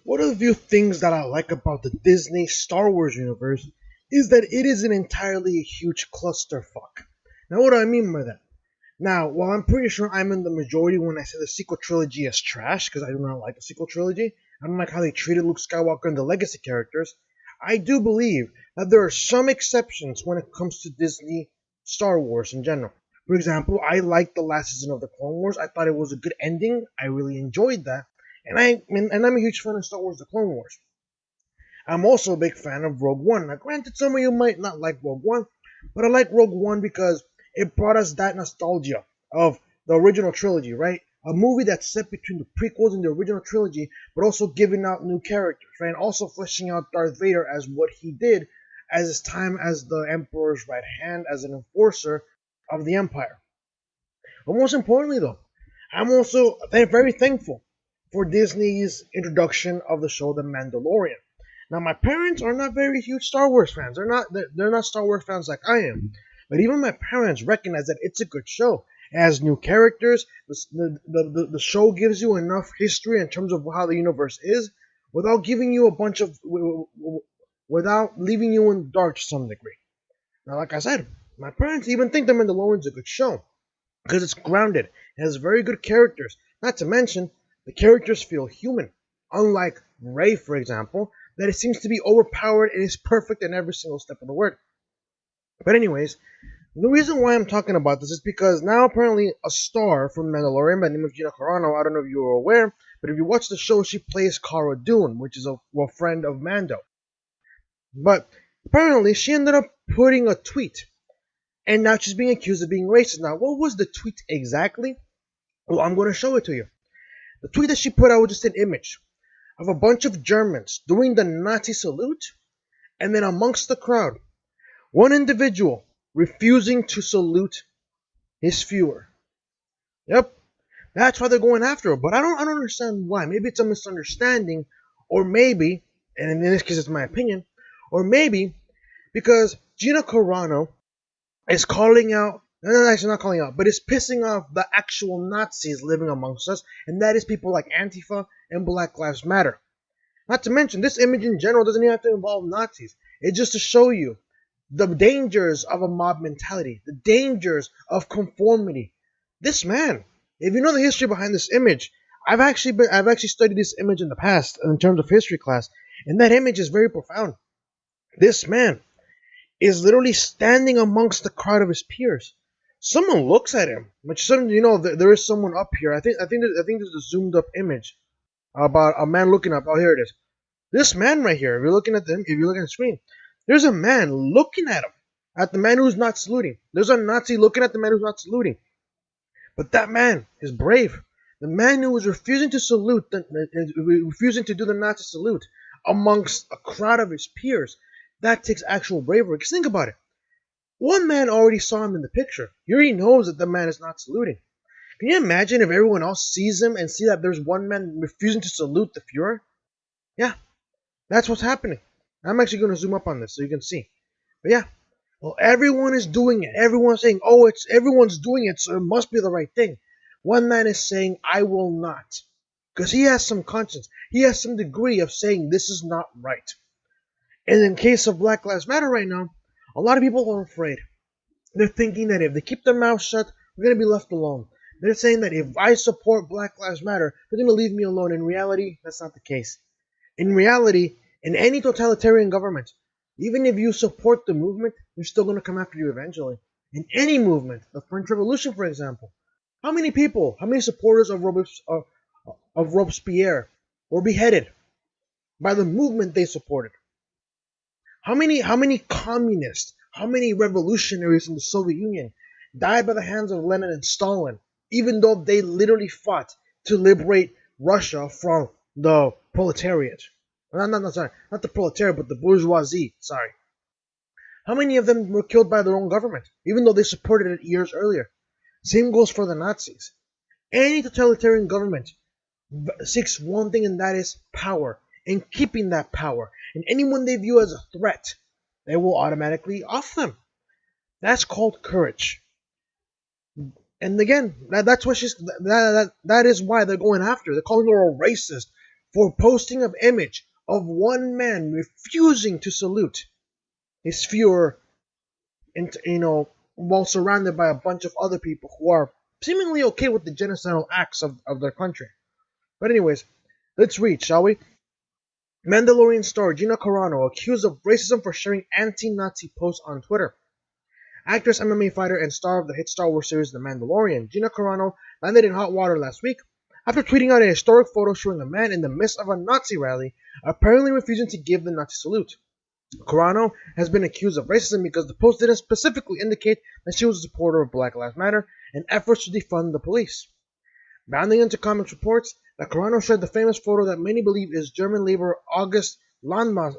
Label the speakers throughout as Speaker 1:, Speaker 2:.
Speaker 1: One of the few things that I like about the Disney Star Wars universe is that it isn't entirely a huge clusterfuck. Now, what do I mean by that? Now, while I'm pretty sure I'm in the majority when I say the sequel trilogy is trash, because I do not like the sequel trilogy, I don't like how they treated Luke Skywalker and the legacy characters, I do believe that there are some exceptions when it comes to Disney Star Wars in general. For example, I liked the last season of the Clone Wars. I thought it was a good ending. I really enjoyed that. And I'm a huge fan of Star Wars: The Clone Wars. I'm also a big fan of Rogue One. Now, granted, some of you might not like Rogue One, but I like Rogue One because it brought us that nostalgia of the original trilogy, right? A movie that's set between the prequels and the original trilogy, but also giving out new characters, right? And also fleshing out Darth Vader as what he did as his time as the Emperor's right hand, as an enforcer of the Empire. But most importantly, though, I'm also very thankful for Disney's introduction of the show The Mandalorian. Now, my parents are not very huge Star Wars fans. They're not Star Wars fans like I am. But even my parents recognize that it's a good show. It has new characters. The show gives you enough history in terms of how the universe is, without giving you a bunch of without leaving you in the dark to some degree. Now, like I said, my parents even think The Mandalorian's a good show because it's grounded. It has very good characters. Not to mention, the characters feel human. Unlike Rey, for example, that it seems to be overpowered and is perfect in every single step of the word. But anyways, the reason why I'm talking about this is because now apparently a star from Mandalorian by the name of Gina Carano, I don't know if you were aware, but if you watch the show, she plays Cara Dune, which is a friend of Mando. But apparently she ended up putting a tweet, and now she's being accused of being racist. Now, what was the tweet exactly? Well, I'm going to show it to you. The tweet that she put out was just an image of a bunch of Germans doing the Nazi salute, and then amongst the crowd, one individual refusing to salute his Fuhrer. Yep, that's why they're going after her. But I don't understand why. Maybe it's a misunderstanding, or maybe, and in this case it's my opinion, or maybe because Gina Carano is calling out, no, actually not calling out, but is pissing off the actual Nazis living amongst us, and that is people like Antifa and Black Lives Matter. Not to mention, this image in general doesn't even have to involve Nazis. It's just to show you the dangers of a mob mentality, the dangers of conformity. This man, if you know the history behind this image, I've actually studied this image in the past in terms of history class, and that image is very profound. This man is literally standing amongst the crowd of his peers. Someone looks at him, which suddenly there is someone up here. I think there's a zoomed up image about a man looking up. Oh, here it is. This man right here. If you're looking at the screen, there's a man looking at him, at the man who's not saluting. There's a Nazi looking at the man who's not saluting. But that man is brave. The man who was refusing to salute, refusing to do the Nazi salute amongst a crowd of his peers, that takes actual bravery. Because think about it. One man already saw him in the picture. He already knows that the man is not saluting. Can you imagine if everyone else sees him and see that there's one man refusing to salute the Fuhrer? Yeah, that's what's happening. I'm actually going to zoom up on this so you can see. But yeah, well, everyone is doing it. Everyone's saying, oh, everyone's doing it, so it must be the right thing. One man is saying, I will not. Because he has some conscience. He has some degree of saying this is not right. And in case of Black Lives Matter right now, a lot of people are afraid. They're thinking that if they keep their mouth shut, they're going to be left alone. They're saying that if I support Black Lives Matter, they're going to leave me alone. In reality, that's not the case. In reality, in any totalitarian government, even if you support the movement, they're still going to come after you eventually. In any movement, the French Revolution, for example, how many supporters of Robespierre were beheaded by the movement they supported? How many communists, how many revolutionaries in the Soviet Union died by the hands of Lenin and Stalin, even though they literally fought to liberate Russia from the proletariat? Not the proletariat, but the bourgeoisie. Sorry. How many of them were killed by their own government, even though they supported it years earlier? Same goes for the Nazis. Any totalitarian government seeks one thing, and that is power, and keeping that power. And anyone they view as a threat, they will automatically off them. That's called courage. And again, that is why they're going after her. They're calling her a racist for posting an image of one man refusing to salute his Fuhrer, while surrounded by a bunch of other people who are seemingly okay with the genocidal acts of their country. But anyways, let's read, shall we? Mandalorian star Gina Carano accused of racism for sharing anti-Nazi posts on Twitter. Actress, MMA fighter, and star of the hit Star Wars series The Mandalorian, Gina Carano landed in hot water last week after tweeting out a historic photo showing a man in the midst of a Nazi rally apparently refusing to give the Nazi salute. Carano has been accused of racism because the post didn't specifically indicate that she was a supporter of Black Lives Matter and efforts to defund the police. Bounding into comics reports that Carano shared the famous photo that many believe is German labor August Landmesser.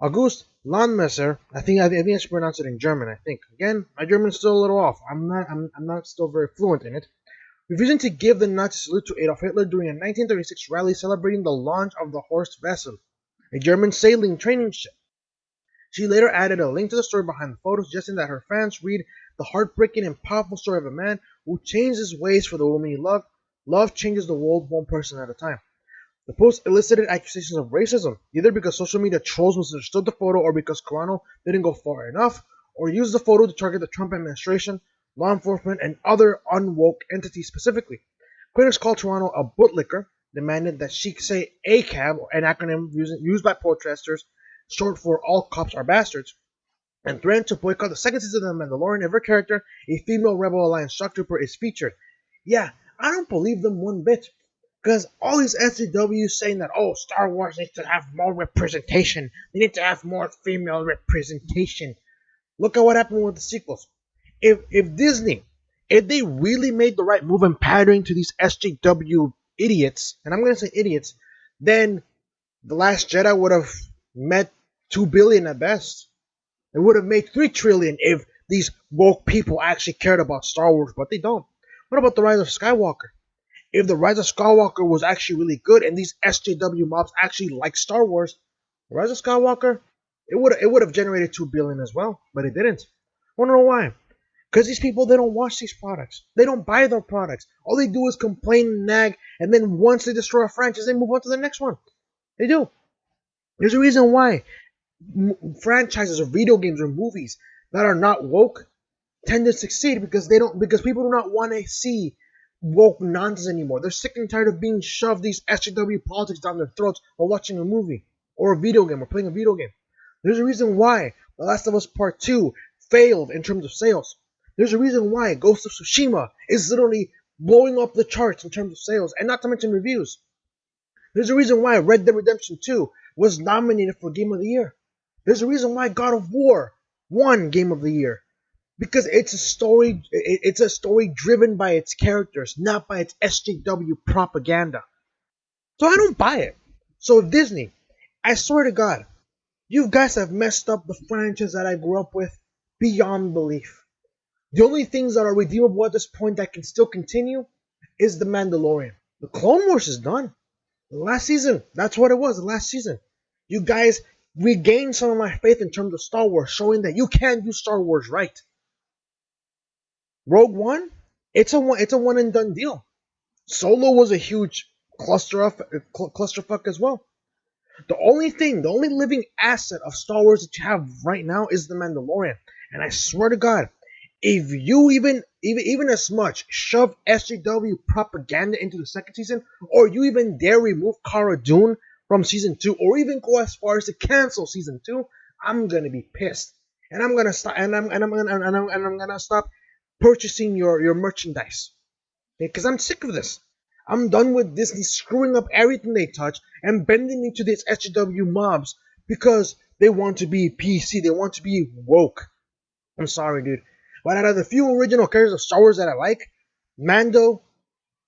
Speaker 1: I think I should pronounce it in German. I think again, my German's still a little off. I'm not still very fluent in it. Refusing to give the Nazi salute to Adolf Hitler during a 1936 rally celebrating the launch of the Horst Wessel, a German sailing training ship. She later added a link to the story behind the photo, suggesting that her fans read the heartbreaking and powerful story of a man who changed his ways for the woman he loved. Love changes the world one person at a time. The post elicited accusations of racism, either because social media trolls misunderstood the photo or because Carano didn't go far enough, or used the photo to target the Trump administration, law enforcement, and other unwoke entities specifically. Critics called Carano a bootlicker, demanded that she say ACAB, an acronym used by protesters, short for All Cops Are Bastards, and threatened to boycott the second season of The Mandalorian if her character, a female Rebel Alliance shock trooper, is featured. Yeah, I don't believe them one bit. Because all these SJWs saying that, oh, Star Wars needs to have more representation. They need to have more female representation. Look at what happened with the sequels. If Disney, if they really made the right move in pandering to these SJW idiots, and I'm going to say idiots, then The Last Jedi would have met 2 billion at best. It would have made 3 trillion if these woke people actually cared about Star Wars, but they don't. What about The Rise of Skywalker? If The Rise of Skywalker was actually really good and these SJW mobs actually like Star Wars, The Rise of Skywalker, it would have generated 2 billion as well, but it didn't. I want to know why. Because these people, they don't watch these products. They don't buy their products. All they do is complain and nag, and then once they destroy a franchise, they move on to the next one. They do. There's a reason why franchises or video games or movies that are not woke tend to succeed because people do not want to see woke nonsense anymore. They're sick and tired of being shoved these SJW politics down their throats while watching a movie or a video game or playing a video game. There's a reason why The Last of Us Part 2 failed in terms of sales. There's a reason why Ghost of Tsushima is literally blowing up the charts in terms of sales, and not to mention reviews. There's a reason why Red Dead Redemption 2 was nominated for Game of the Year. There's a reason why God of War won Game of the Year. Because it's a story driven by its characters, not by its SJW propaganda. So I don't buy it. So Disney, I swear to God, you guys have messed up the franchise that I grew up with beyond belief. The only things that are redeemable at this point that can still continue is The Mandalorian. The Clone Wars is done. The last season, that's what it was, the last season. You guys regained some of my faith in terms of Star Wars, showing that you can do Star Wars right. Rogue One, it's a one and done deal. Solo was a huge clusterfuck as well. The only living asset of Star Wars that you have right now is The Mandalorian. And I swear to God, if you even as much shove SJW propaganda into the second season, or you even dare remove Cara Dune from season 2, or even go as far as to cancel season 2, I'm gonna be pissed. And I'm gonna stop and I'm gonna stop purchasing your merchandise. Because I'm sick of this. I'm done with Disney screwing up everything they touch and bending me to these SJW mobs because they want to be PC, they want to be woke. I'm sorry, dude. But out of the few original characters of Star Wars that I like, Mando,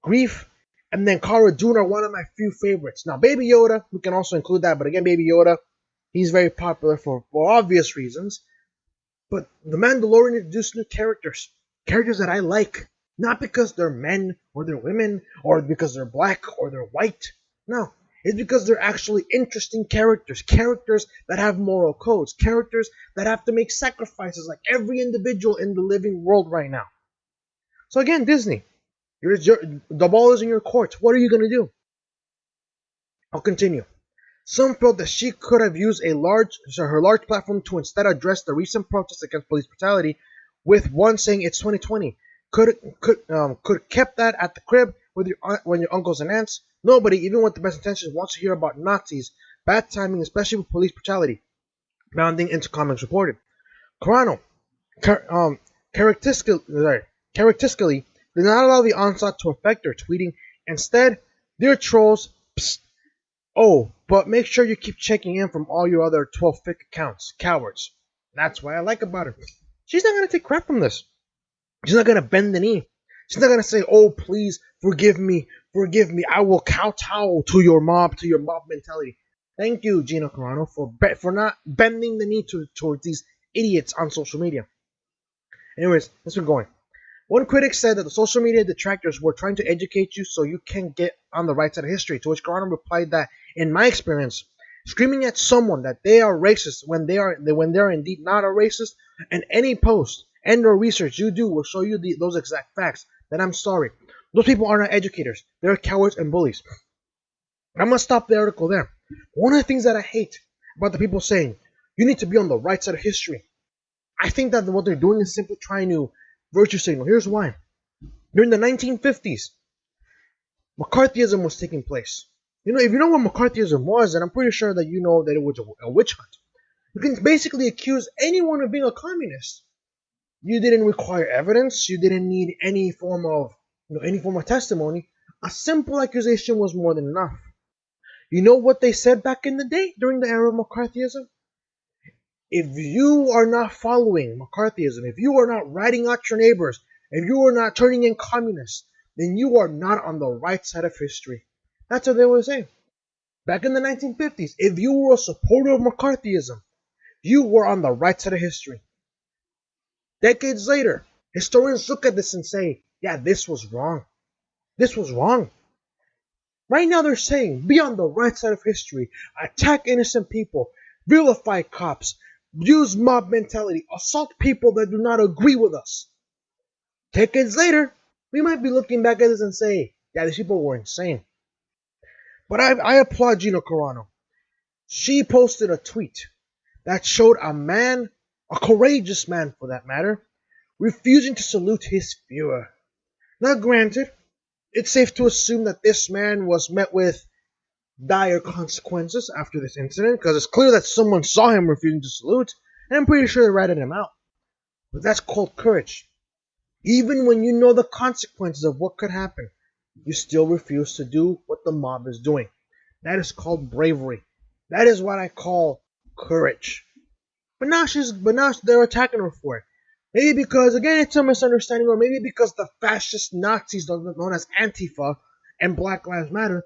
Speaker 1: Grief, and then Cara Dune are one of my few favorites. Now, Baby Yoda, we can also include that, but again, Baby Yoda, he's very popular for obvious reasons. But The Mandalorian introduced new characters that I like. Not because they're men or they're women or because they're black or they're white. No, it's because they're actually interesting characters. Characters that have moral codes. Characters that have to make sacrifices like every individual in the living world right now. So again, Disney, the ball is in your court. What are you going to do? I'll continue. Some felt that she could have used her large platform to instead address the recent protests against police brutality, with one saying it's 2020. Could have kept that at the crib with when your uncles and aunts. Nobody, even with the best intentions, wants to hear about Nazis. Bad timing, especially with police brutality. Bounding into comments reported. Carano, char- um, characteristically, did not allow the onslaught to affect her, tweeting, "Instead, dear trolls, psst, oh, but make sure you keep checking in from all your other 12 fake accounts, cowards." That's what I like about her. She's not gonna take crap from this. She's not gonna bend the knee. She's not gonna say, "Oh, please forgive me, forgive me. I will kowtow to your mob mentality." Thank you, Gina Carano, for not bending the knee towards these idiots on social media. Anyways, let's keep going. One critic said that the social media detractors were trying to educate you so you can get on the right side of history, to which Carano replied that, in my experience, screaming at someone that they are racist when they are indeed not a racist, and any post and or research you do will show you those exact facts, then I'm sorry. Those people are not educators. They're cowards and bullies. I'm going to stop the article there. One of the things that I hate about the people saying, you need to be on the right side of history, I think that what they're doing is simply trying to virtue signal. Here's why. During the 1950s, McCarthyism was taking place. If you know what McCarthyism was, then I'm pretty sure that you know that it was a witch hunt. You can basically accuse anyone of being a communist. You didn't require evidence. You didn't need any form of testimony. A simple accusation was more than enough. You know what they said back in the day during the era of McCarthyism? If you are not following McCarthyism, if you are not writing out your neighbors, if you are not turning in communists, then you are not on the right side of history. That's what they were saying. Back in the 1950s, if you were a supporter of McCarthyism, you were on the right side of history. Decades later, historians look at this and say, yeah, this was wrong. This was wrong. Right now they're saying, be on the right side of history, attack innocent people, vilify cops, use mob mentality, assault people that do not agree with us. Decades later, we might be looking back at this and say, yeah, these people were insane. But I applaud Gina Carano. She posted a tweet that showed a man, a courageous man for that matter, refusing to salute his Führer. Now granted, it's safe to assume that this man was met with dire consequences after this incident, because it's clear that someone saw him refusing to salute, and I'm pretty sure they ratted him out. But that's called courage. Even when you know the consequences of what could happen, you still refuse to do what the mob is doing. That is called bravery. That is what I call courage. But now they're attacking her for it. Maybe because again it's a misunderstanding, or maybe because the fascist Nazis known as Antifa and Black Lives Matter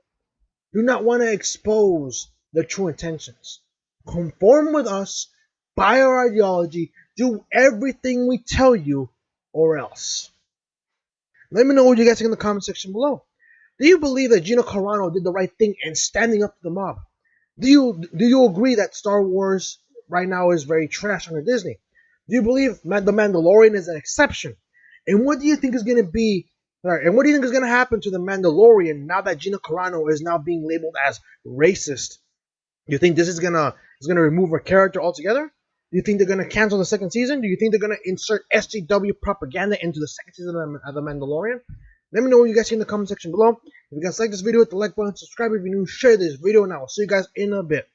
Speaker 1: do not want to expose their true intentions. Conform with us, buy our ideology, do everything we tell you, or else. Let me know what you guys think in the comment section below. Do you believe that Gina Carano did the right thing in standing up to the mob? Do you agree that Star Wars right now is very trash under Disney? Do you believe The Mandalorian is an exception? And what do you think is going to be? And what do you think is going to happen to The Mandalorian now that Gina Carano is now being labeled as racist? Do you think this is gonna remove her character altogether? Do you think they're gonna cancel the second season? Do you think they're gonna insert SJW propaganda into the second season of The Mandalorian? Let me know what you guys see in the comment section below. If you guys like this video, hit the like button, subscribe if you're new, share this video, and I will see you guys in a bit.